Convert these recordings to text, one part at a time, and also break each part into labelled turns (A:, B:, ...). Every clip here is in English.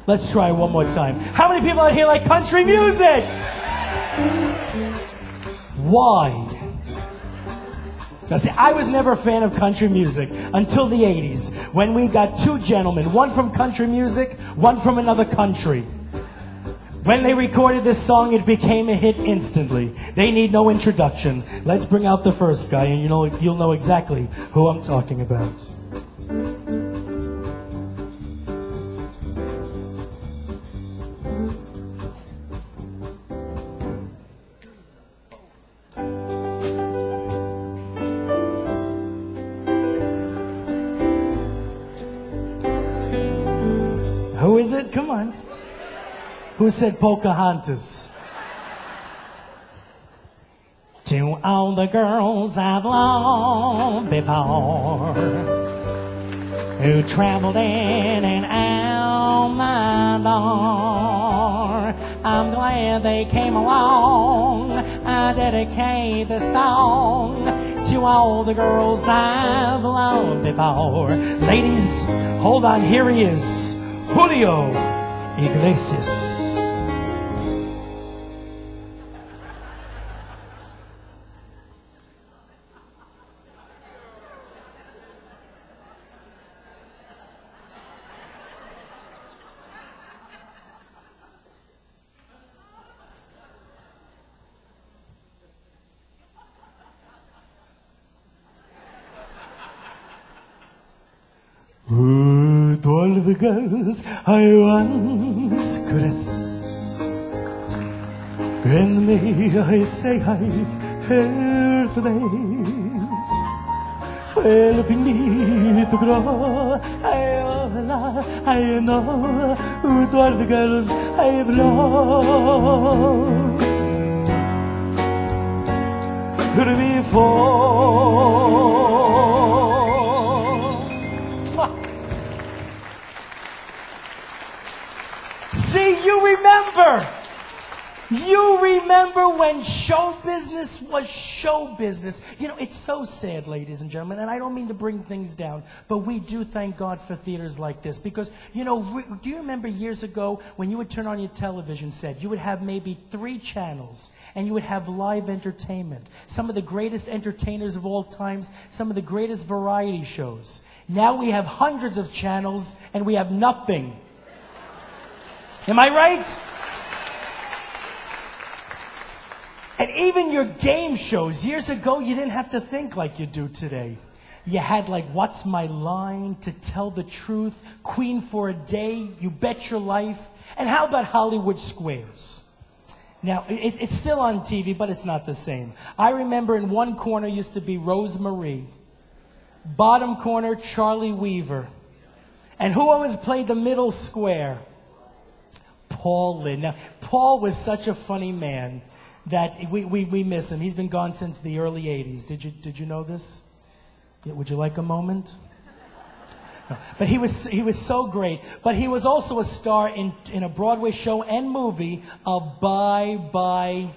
A: Let's try one more time. How many people out here like country music? Why? Now, see, I was never a fan of country music until the 80s, when we got two gentlemen, one from country music, one from another country. When they recorded this song, it became a hit instantly. They need no introduction. Let's bring out the first guy, and you'll know exactly who I'm talking about. Who is it? Come on. Who said Pocahontas? To all the girls I've loved before, who traveled in and out my door, I'm glad they came along. I dedicate this song to all the girls I've loved before. Ladies, hold on, here he is, Julio Iglesias. To all the girls I once caressed, and me I say I've heard the days fell beneath the grow. I know to all the girls I've loved before. See, you remember. You remember when show business was show business. You know, it's so sad, ladies and gentlemen, and I don't mean to bring things down, but we do thank God for theaters like this. Because, you know, do you remember years ago when you would turn on your television set, you would have maybe 3 channels, and you would have live entertainment. Some of the greatest entertainers of all times, some of the greatest variety shows. Now we have hundreds of channels, and we have nothing. Am I right? And even your game shows, years ago, you didn't have to think like you do today. You had like, What's My Line, To Tell the Truth, Queen for a Day, You Bet Your Life, and how about Hollywood Squares? Now, it's still on TV, but it's not the same. I remember in one corner used to be Rose Marie, bottom corner, Charlie Weaver, and who always played the middle square? Paul Lynde. Now, Paul was such a funny man that we miss him. He's been gone since the early 80s. Did you know this? Yeah, would you like a moment? No. But he was so great. But he was also a star in a Broadway show and movie of Bye Bye.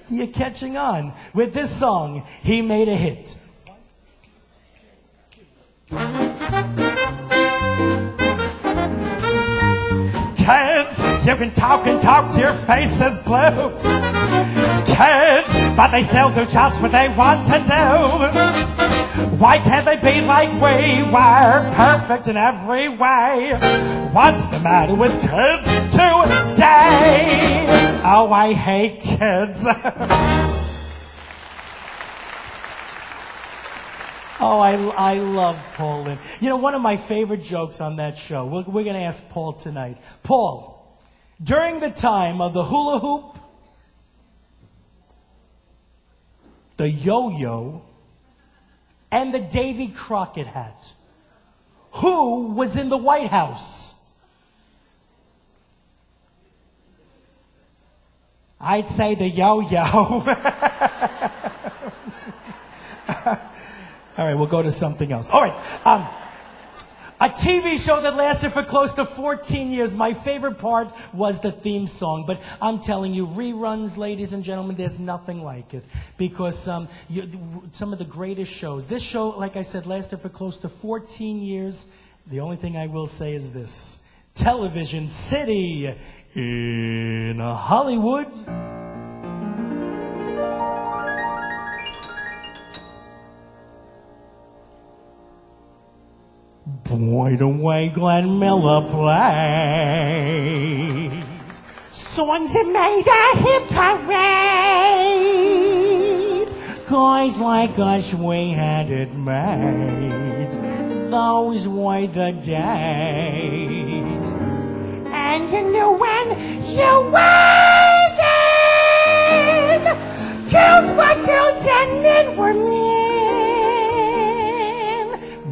A: You're catching on. With this song, he made a hit. Kids, you can talk and talk till your face is blue. Kids, but they still do just what they want to do. Why can't they be like we were, perfect in every way? What's the matter with kids today? Oh, I hate kids. Oh, I love Paul Lynde. You know, one of my favorite jokes on that show, we're going to ask Paul tonight. Paul, during the time of the hula hoop, the yo-yo, and the Davy Crockett hat, who was in the White House? I'd say the yo-yo. All right, we'll go to something else. All right, a TV show that lasted for close to 14 years. My favorite part was the theme song, but I'm telling you, reruns, ladies and gentlemen, there's nothing like it. Because some of the greatest shows. This show, like I said, lasted for close to 14 years. The only thing I will say is this. television city in Hollywood. Boy, the way Glenn Miller played songs that made a hit parade. Guys like us, we had it made. Those were the days. And you knew when you waited. Girls were girls and men were men.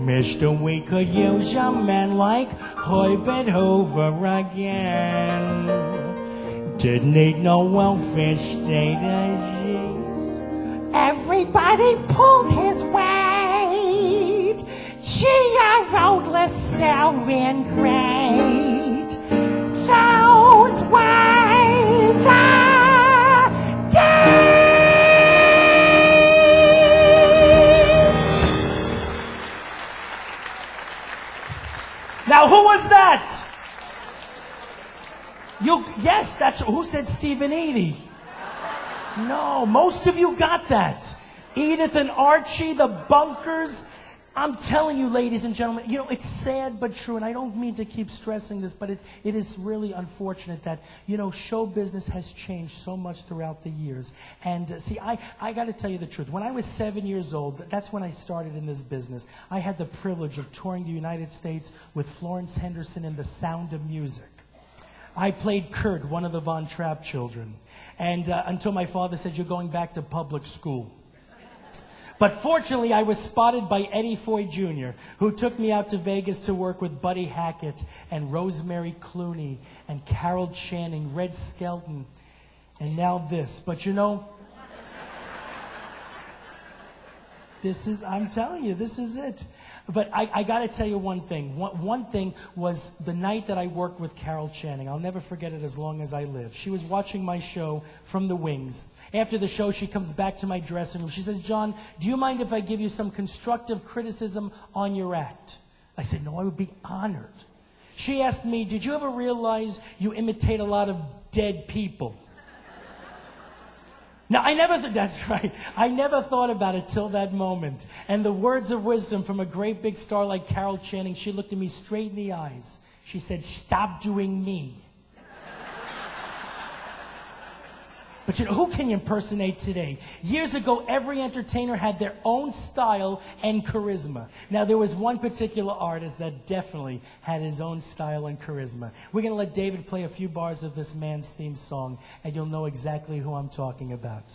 A: Mister, we could use a man like Herbert Hoover again. Didn't need no welfare state disease. Everybody pulled his weight. Gee, our roadless cell ran great. Those were the days. Now, who was that? Yes, that's who said Stephen Eady. No, most of you got that. Edith and Archie, the Bunkers. I'm telling you, ladies and gentlemen, you know, it's sad but true, and I don't mean to keep stressing this, but it is really unfortunate that, you know, show business has changed so much throughout the years. And see, I got to tell you the truth. When I was 7 years old, that's when I started in this business. I had the privilege of touring the United States with Florence Henderson in The Sound of Music. I played Kurt, one of the Von Trapp children, and until my father said, "You're going back to public school." But fortunately, I was spotted by Eddie Foy Jr., who took me out to Vegas to work with Buddy Hackett and Rosemary Clooney and Carol Channing, Red Skelton, and now this. But you know, I'm telling you, this is it. But I got to tell you one thing. One thing was the night that I worked with Carol Channing. I'll never forget it as long as I live. She was watching my show from the wings. After the show, she comes back to my dressing room. She says, "John, do you mind if I give you some constructive criticism on your act?" I said, "No, I would be honored." She asked me, "Did you ever realize you imitate a lot of dead people?" Now, that's right. I never thought about it till that moment. And the words of wisdom from a great big star like Carol Channing, she looked at me straight in the eyes. She said, "Stop doing me." But you know, who can you impersonate today? Years ago, every entertainer had their own style and charisma. Now, there was one particular artist that definitely had his own style and charisma. We're going to let David play a few bars of this man's theme song, and you'll know exactly who I'm talking about.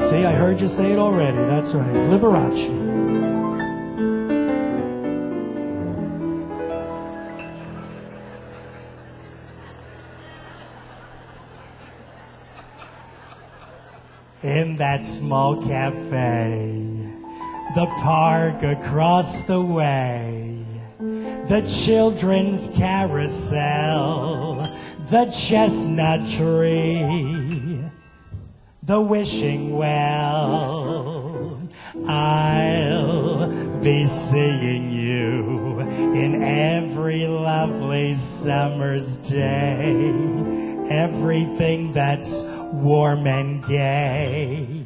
A: See, I heard you say it already. That's right. Liberace. In that small cafe, the park across the way, the children's carousel, the chestnut tree, the wishing well, I'll be seeing you in every lovely summer's day, everything that's warm and gay.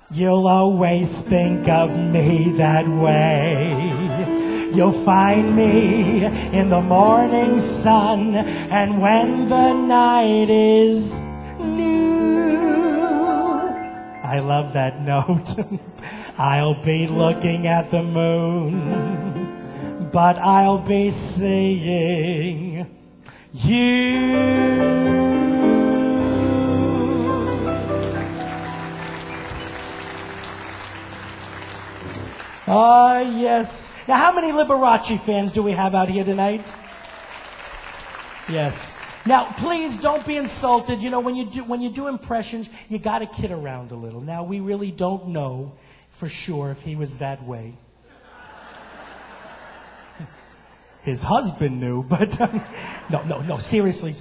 A: You'll always think of me that way. You'll find me in the morning sun, and when the night is new. I love that note. I'll be looking at the moon, but I'll be seeing you. Ah, yes. Now, how many Liberace fans do we have out here tonight? Yes. Now, please don't be insulted. You know, when you do impressions, you got to kid around a little. Now, we really don't know for sure if he was that way. His husband knew, but no, seriously.